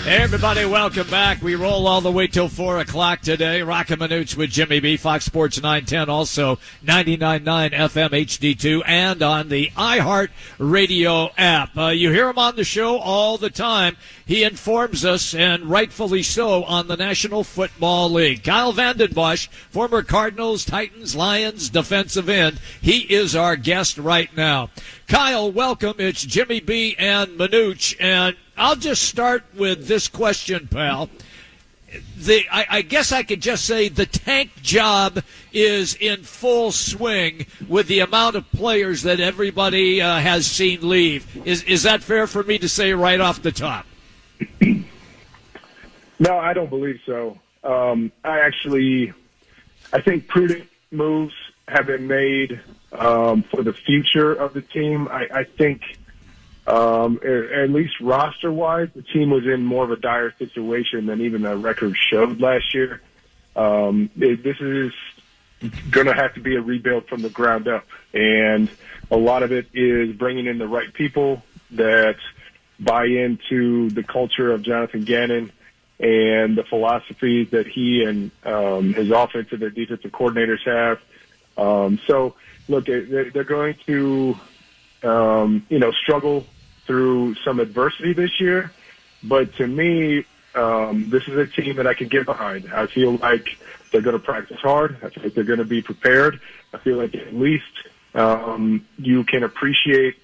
Hey, everybody, welcome back. We roll all the way till 4 o'clock today. Rockin' Minutes with Jimmy B, Fox Sports 910, also 99.9 FM HD2, and on the iHeart Radio app. You hear him on the show all the time. He informs us, and rightfully so, on the National Football League. Kyle Vanden, former Cardinals, Titans, Lions defensive end. He is our guest right now. Kyle, welcome. It's Jimmy B and Minuch, and I'll just start with this question, pal. I guess I could just say the tank job is in full swing with the amount of players that everybody has seen leave. Is that fair for me to say right off the top? No, I don't believe so. I think prudent moves have been made for the future of the team. I think, at least roster-wise, the team was in more of a dire situation than even the record showed last year. This is going to have to be a rebuild from the ground up, and a lot of it is bringing in the right people that buy into the culture of Jonathan Gannon and the philosophies that he and his offensive and defensive coordinators have. So, look, they're going to, struggle through some adversity this year. But to me, this is a team that I can get behind. I feel like they're going to practice hard. I feel like they're going to be prepared. I feel like at least you can appreciate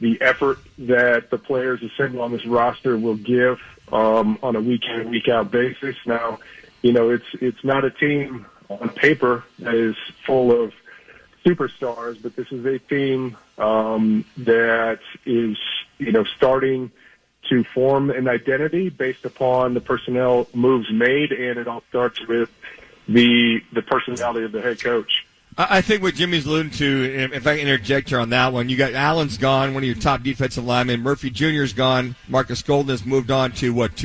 the effort that the players assembled on this roster will give on a week-in, week-out basis. Now, it's not a team on paper that is full of superstars, but this is a team that is, starting to form an identity based upon the personnel moves made, and it all starts with the personality of the head coach. I think what Jimmy's alluding to, if I can interject here on that one, you got Allen's gone, one of your top defensive linemen. Murphy Jr.'s gone. Marcus Golden has moved on to where's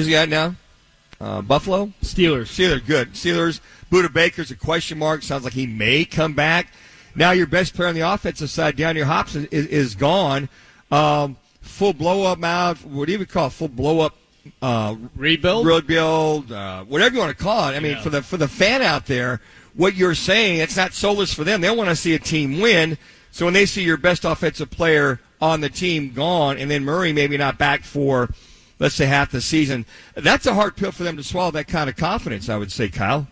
he at now? Buffalo? Steelers, good. Steelers. Buda Baker's a question mark. Sounds like he may come back. Now your best player on the offensive side, Deandre Hopkins, is gone. Full blow-up mouth. What do you call it? Full blow-up rebuild? Whatever you want to call it. I mean, for the fan out there, what you're saying, it's not soulless for them. They want to see a team win. So when they see your best offensive player on the team gone, and then Murray maybe not back for, let's say, half the season, that's a hard pill for them to swallow, that kind of confidence, I would say, Kyle.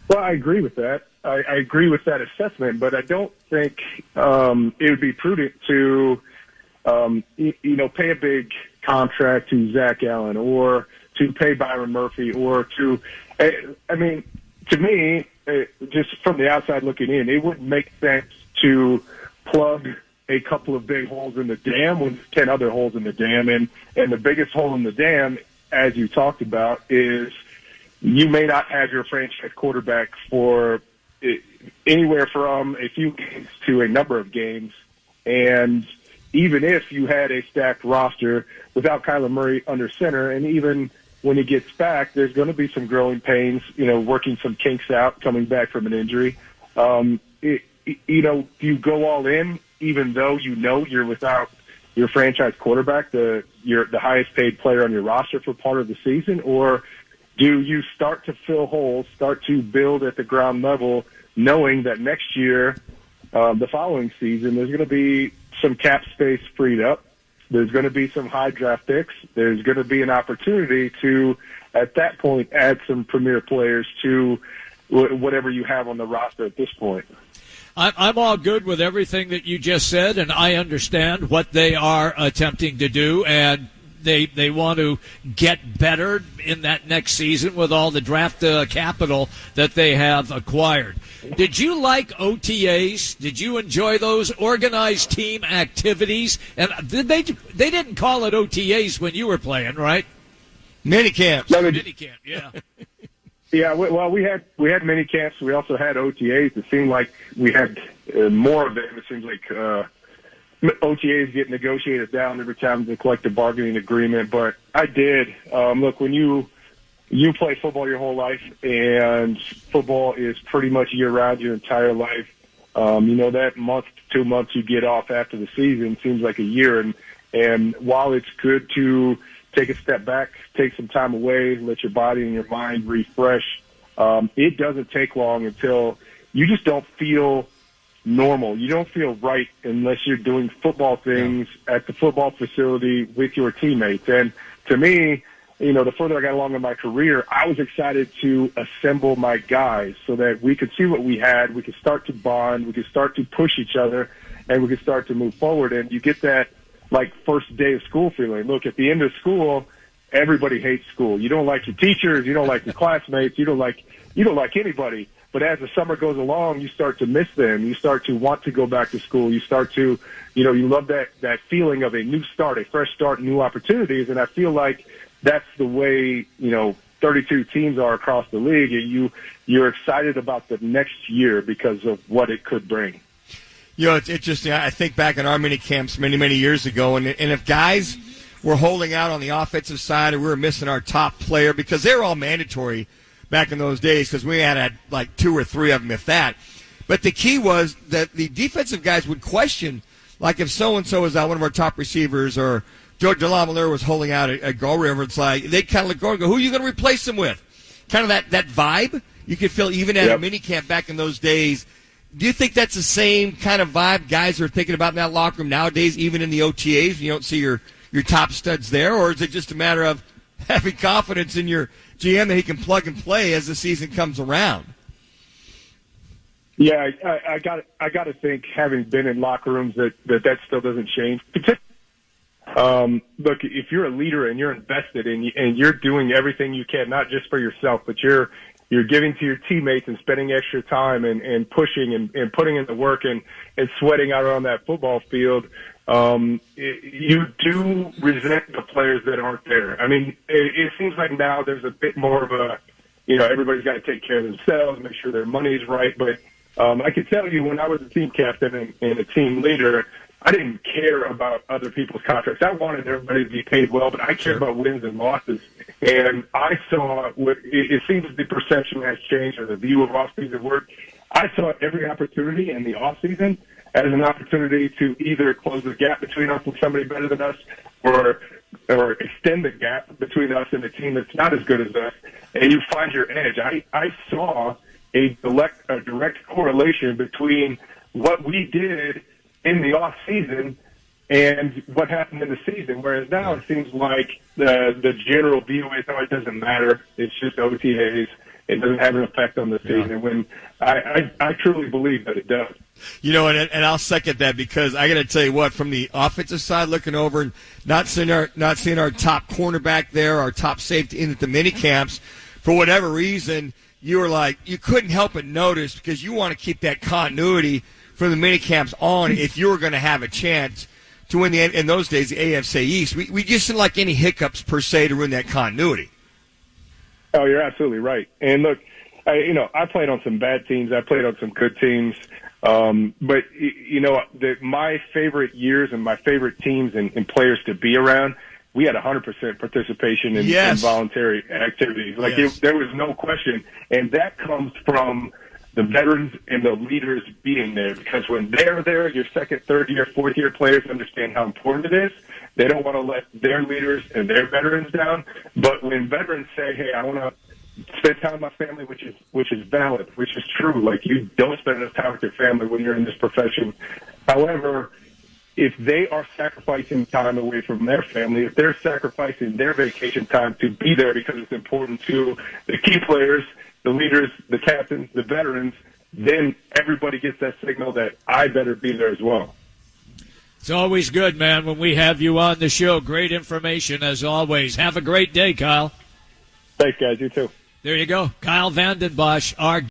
Well, I agree with that. I agree with that assessment, but I don't think it would be prudent to, pay a big contract to Zach Allen or to pay Byron Murphy or to, to me, just from the outside looking in, it wouldn't make sense to plug a couple of big holes in the dam with 10 other holes in the dam. And the biggest hole in the dam, as you talked about, is you may not have your franchise quarterback for anywhere from a few games to a number of games. And even if you had a stacked roster without Kyler Murray under center, and even when he gets back, there's going to be some growing pains, working some kinks out, coming back from an injury. You go all in, even though you're without your franchise quarterback, the highest paid player on your roster for part of the season, or do you start to fill holes, start to build at the ground level, knowing that next year, the following season, there's going to be some cap space freed up. There's going to be some high draft picks. There's going to be an opportunity to, at that point, add some premier players to whatever you have on the roster at this point. I'm all good with everything that you just said, and I understand what they are attempting to do, and they want to get better in that next season with all the draft capital that they have acquired. Did you like OTAs? Did you enjoy those organized team activities? And they didn't call it OTAs when you were playing, right? Mini camps. Mini camp, yeah. Yeah, well, we had mini camps. We also had OTAs. It seemed like we had more of them. It seems like OTAs get negotiated down every time the collective bargaining agreement. But I did. Look, when you play football your whole life, and football is pretty much year-round your entire life, that month, 2 months you get off after the season seems like a year. And And while it's good to take a step back, take some time away, let your body and your mind refresh, it doesn't take long until you just don't feel normal. You don't feel right unless you're doing football things at the football facility with your teammates. And to me, the further I got along in my career, I was excited to assemble my guys so that we could see what we had, we could start to bond, we could start to push each other, and we could start to move forward. And you get that, first day of school feeling. Look, at the end of school, everybody hates school. You don't like your teachers, you don't like your classmates, you don't like anybody. But as the summer goes along, you start to miss them. You start to want to go back to school. You start to, you love that feeling of a new start, a fresh start, new opportunities. And I feel like that's the way, 32 teams are across the league. You're excited about the next year because of what it could bring. It's interesting. I think back in our mini camps many, many years ago, and if guys were holding out on the offensive side and we were missing our top player because they were all mandatory back in those days because we had like 2 or 3 of them, if that. But the key was that the defensive guys would question, like if so-and-so is out, one of our top receivers, or Joe DeLamielleure was holding out at Gull River, it's like they'd kind of look and go, who are you going to replace him with? Kind of that vibe you could feel even at a mini camp back in those days. Do you think that's the same kind of vibe guys are thinking about in that locker room nowadays, even in the OTAs? You don't see your top studs there, or is it just a matter of having confidence in your GM that he can plug and play as the season comes around? Yeah, I got to think, having been in locker rooms, that still doesn't change. Look, if you're a leader and you're invested and you're doing everything you can, not just for yourself, but you're giving to your teammates and spending extra time and pushing and putting in the work and sweating out on that football field, you do resent the players that aren't there. I mean, it seems like now there's a bit more of a, everybody's got to take care of themselves, make sure their money's right. But I can tell you, when I was a team captain and a team leader, I didn't care about other people's contracts. I wanted everybody to be paid well, but I cared about wins and losses. And I saw it seems the perception has changed, or the view of off-season work. I saw every opportunity in the off-season as an opportunity to either close the gap between us and somebody better than us, or extend the gap between us and a team that's not as good as us, and you find your edge. I saw a direct correlation between what we did in the off season and what happened in the season. Whereas now it seems like the general view is, it doesn't matter. It's just OTAs. It doesn't have an effect on the season. When I truly believe that it does. And I'll second that, because I got to tell you what, from the offensive side, looking over and not seeing our top cornerback there, our top safety in at the mini camps, for whatever reason, you couldn't help but notice, because you want to keep that continuity from the mini camps on if you were going to have a chance to win in those days, the AFC East. We just didn't like any hiccups per se to ruin that continuity. Oh, you're absolutely right. And look, I played on some bad teams. I played on some good teams. But my favorite years and my favorite teams and players to be around, we had 100% participation in voluntary activities. There was no question. And that comes from the veterans and the leaders being there, because when they're there, your second, third year, fourth year players understand how important it is. They don't want to let their leaders and their veterans down. But when veterans say, hey, I want to spend time with my family, which is valid, which is true. Like, you don't spend enough time with your family when you're in this profession. However, if they are sacrificing time away from their family, if they're sacrificing their vacation time to be there because it's important to the key players, the leaders, the captains, the veterans, then everybody gets that signal that I better be there as well. It's always good, man, when we have you on the show. Great information, as always. Have a great day, Kyle. Thanks, guys. You too. There you go. Kyle Vanden, Bosch, our